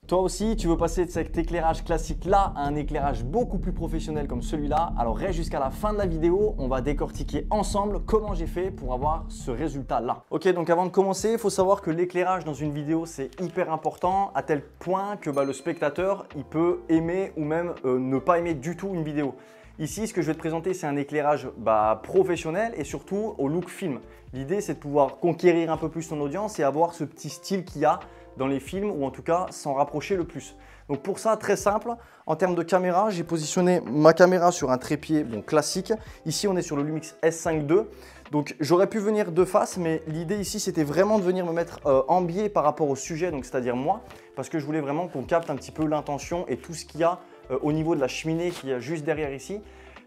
Toi aussi, tu veux passer de cet éclairage classique là à un éclairage beaucoup plus professionnel comme celui-là? Alors reste jusqu'à la fin de la vidéo, on va décortiquer ensemble comment j'ai fait pour avoir ce résultat là. Ok, donc avant de commencer, il faut savoir que l'éclairage dans une vidéo c'est hyper important à tel point que le spectateur il peut aimer ou même ne pas aimer du tout une vidéo. Ici, ce que je vais te présenter, c'est un éclairage professionnel et surtout au look film. L'idée, c'est de pouvoir conquérir un peu plus ton audience et avoir ce petit style qu'il y a dans les films ou en tout cas s'en rapprocher le plus. Donc pour ça, très simple, en termes de caméra, j'ai positionné ma caméra sur un trépied classique. Ici, on est sur le Lumix S5 II. Donc j'aurais pu venir de face, mais l'idée ici, c'était vraiment de venir me mettre en biais par rapport au sujet, donc c'est-à-dire moi, parce que je voulais vraiment qu'on capte un petit peu l'intention et tout ce qu'il y a au niveau de la cheminée qui est juste derrière ici.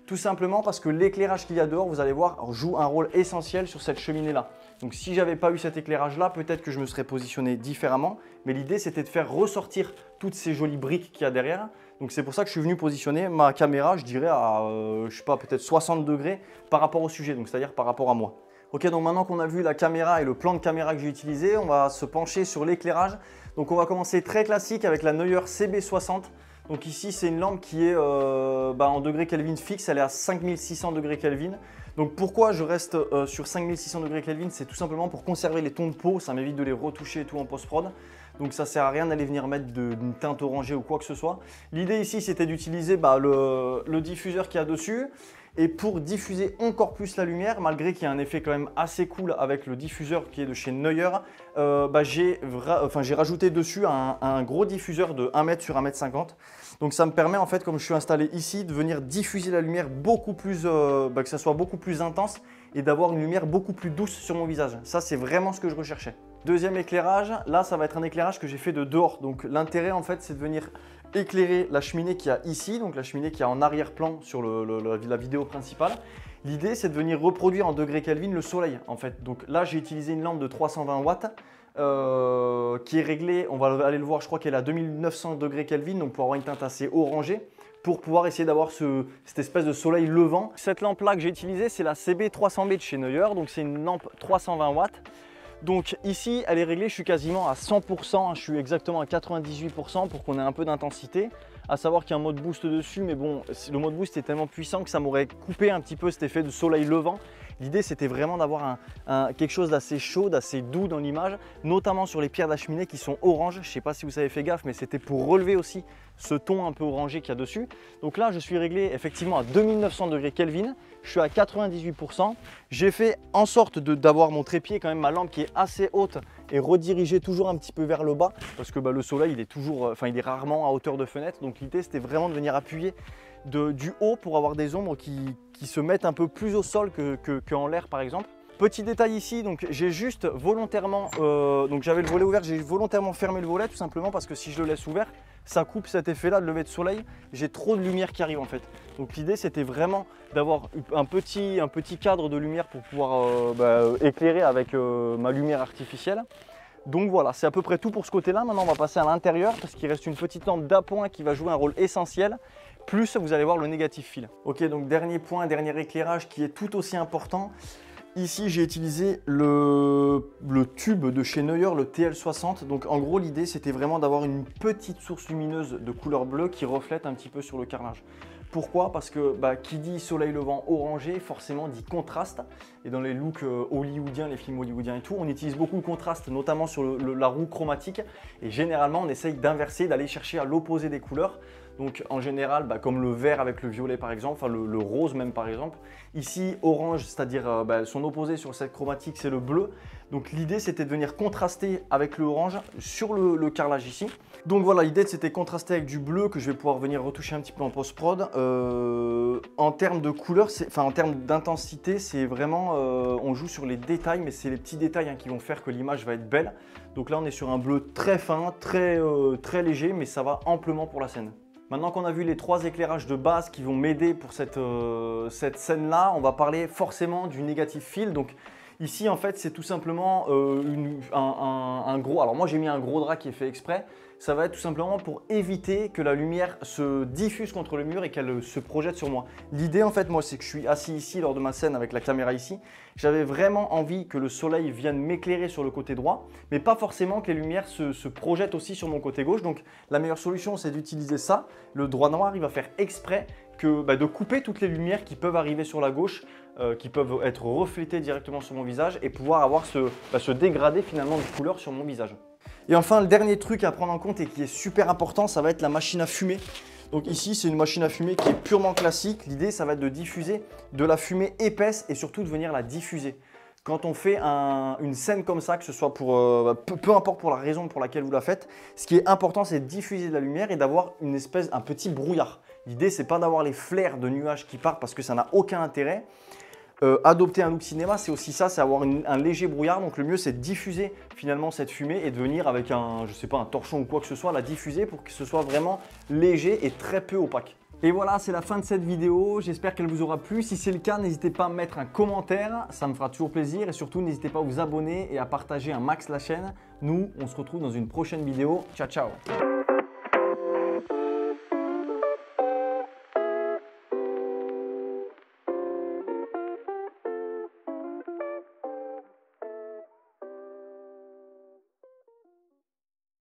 Tout simplement parce que l'éclairage qu'il y a dehors, vous allez voir, joue un rôle essentiel sur cette cheminée-là. Donc si j'avais pas eu cet éclairage-là, peut-être que je me serais positionné différemment. Mais l'idée, c'était de faire ressortir toutes ces jolies briques qu'il y a derrière. Donc c'est pour ça que je suis venu positionner ma caméra, je dirais à, je sais pas, peut-être 60 degrés par rapport au sujet, donc c'est-à-dire par rapport à moi. Ok, donc maintenant qu'on a vu la caméra et le plan de caméra que j'ai utilisé, on va se pencher sur l'éclairage. Donc on va commencer très classique avec la Neuer CB60. Donc ici, c'est une lampe qui est en degrés Kelvin fixe, elle est à 5600 degrés Kelvin. Donc pourquoi je reste sur 5600 degrés Kelvin? C'est tout simplement pour conserver les tons de peau, ça m'évite de les retoucher et tout en post-prod. Donc ça ne sert à rien d'aller venir mettre d'une teinte orangée ou quoi que ce soit. L'idée ici, c'était d'utiliser le diffuseur qu'il y a dessus. Et pour diffuser encore plus la lumière, malgré qu'il y a un effet quand même assez cool avec le diffuseur qui est de chez Neuer, j'ai rajouté dessus un gros diffuseur de 1 m sur 1 m 50. Donc ça me permet en fait, comme je suis installé ici, de venir diffuser la lumière beaucoup plus, que ça soit beaucoup plus intense et d'avoir une lumière beaucoup plus douce sur mon visage. Ça, c'est vraiment ce que je recherchais. Deuxième éclairage, là, ça va être un éclairage que j'ai fait de dehors. Donc l'intérêt en fait, c'est de venir éclairer la cheminée qu'il y a ici, donc la cheminée qui est en arrière-plan sur la vidéo principale. L'idée, c'est de venir reproduire en degrés Kelvin le soleil en fait. Donc là, j'ai utilisé une lampe de 320 watts qui est réglée, on va aller le voir, je crois qu'elle est à 2900 degrés Kelvin, donc pour avoir une teinte assez orangée, pour pouvoir essayer d'avoir cette espèce de soleil levant. Cette lampe-là que j'ai utilisée, c'est la CB300B de chez Neuer, donc c'est une lampe 320 watts. Donc ici, elle est réglée, je suis quasiment à 100%, je suis exactement à 98% pour qu'on ait un peu d'intensité. À savoir qu'il y a un mode boost dessus, mais bon, le mode boost est tellement puissant que ça m'aurait coupé un petit peu cet effet de soleil levant. L'idée, c'était vraiment d'avoir quelque chose d'assez chaud, d'assez doux dans l'image, notamment sur les pierres de la cheminée qui sont oranges. Je ne sais pas si vous avez fait gaffe, mais c'était pour relever aussi ce ton un peu orangé qu'il y a dessus. Donc là, je suis réglé effectivement à 2900 degrés Kelvin. Je suis à 98%. J'ai fait en sorte d'avoir mon trépied, quand même ma lampe qui est assez haute et redirigée toujours un petit peu vers le bas parce que le soleil, il est rarement à hauteur de fenêtre. Donc l'idée, c'était vraiment de venir appuyer du haut pour avoir des ombres qui se mettent un peu plus au sol qu'en l'air par exemple. Petit détail ici, donc j'ai juste volontairement, donc j'avais le volet ouvert, j'ai volontairement fermé le volet tout simplement parce que si je le laisse ouvert, ça coupe cet effet là de lever de soleil, j'ai trop de lumière qui arrive en fait. Donc l'idée c'était vraiment d'avoir un petit cadre de lumière pour pouvoir éclairer avec ma lumière artificielle. Donc voilà, c'est à peu près tout pour ce côté-là. Maintenant, on va passer à l'intérieur parce qu'il reste une petite lampe d'appoint qui va jouer un rôle essentiel. Plus, vous allez voir le négatif fil. Ok, donc dernier point, dernier éclairage qui est tout aussi important. Ici, j'ai utilisé le tube de chez Neuer, le TL60. Donc en gros, l'idée, c'était vraiment d'avoir une petite source lumineuse de couleur bleue qui reflète un petit peu sur le carrelage. Pourquoi? Parce que qui dit soleil levant orangé, forcément dit contraste. Et dans les looks hollywoodiens, les films hollywoodiens et tout, on utilise beaucoup de contraste, notamment sur la roue chromatique. Et généralement, on essaye d'inverser, d'aller chercher à l'opposé des couleurs. Donc en général, comme le vert avec le violet par exemple, enfin le rose même par exemple. Ici, orange, c'est-à-dire son opposé sur cette chromatique, c'est le bleu. Donc l'idée, c'était de venir contraster avec le orange sur le carrelage ici. Donc voilà, l'idée, c'était contraster avec du bleu que je vais pouvoir venir retoucher un petit peu en post-prod. En termes de couleur, en termes d'intensité, c'est vraiment, on joue sur les détails, mais c'est les petits détails qui vont faire que l'image va être belle. Donc là, on est sur un bleu très fin, très léger, mais ça va amplement pour la scène. Maintenant qu'on a vu les trois éclairages de base qui vont m'aider pour cette scène-là, on va parler forcément du négatif fill. Donc ici, en fait, c'est tout simplement un gros... Alors moi, j'ai mis un gros drap qui est fait exprès. ça va être tout simplement pour éviter que la lumière se diffuse contre le mur et qu'elle se projette sur moi. L'idée en fait, moi, c'est que je suis assis ici lors de ma scène avec la caméra ici. J'avais vraiment envie que le soleil vienne m'éclairer sur le côté droit, mais pas forcément que les lumières se projettent aussi sur mon côté gauche. Donc la meilleure solution, c'est d'utiliser ça. Le droit noir, il va faire exprès de couper toutes les lumières qui peuvent arriver sur la gauche, qui peuvent être reflétées directement sur mon visage et pouvoir avoir ce dégradé finalement de couleur sur mon visage. Et enfin, le dernier truc à prendre en compte et qui est super important, ça va être la machine à fumer. Donc ici, c'est une machine à fumer qui est purement classique. L'idée, ça va être de diffuser de la fumée épaisse et surtout de venir la diffuser. Quand on fait une scène comme ça, que ce soit pour peu importe pour la raison pour laquelle vous la faites, ce qui est important, c'est de diffuser de la lumière et d'avoir un petit brouillard. L'idée, c'est pas d'avoir les flares de nuages qui partent parce que ça n'a aucun intérêt. Adopter un look cinéma, c'est aussi ça, c'est avoir un léger brouillard. Donc le mieux, c'est de diffuser finalement cette fumée et de venir avec un torchon ou quoi que ce soit, la diffuser pour que ce soit vraiment léger et très peu opaque. Et voilà, c'est la fin de cette vidéo. J'espère qu'elle vous aura plu. Si c'est le cas, n'hésitez pas à mettre un commentaire, ça me fera toujours plaisir. Et surtout, n'hésitez pas à vous abonner et à partager un max la chaîne. Nous, on se retrouve dans une prochaine vidéo. Ciao, ciao!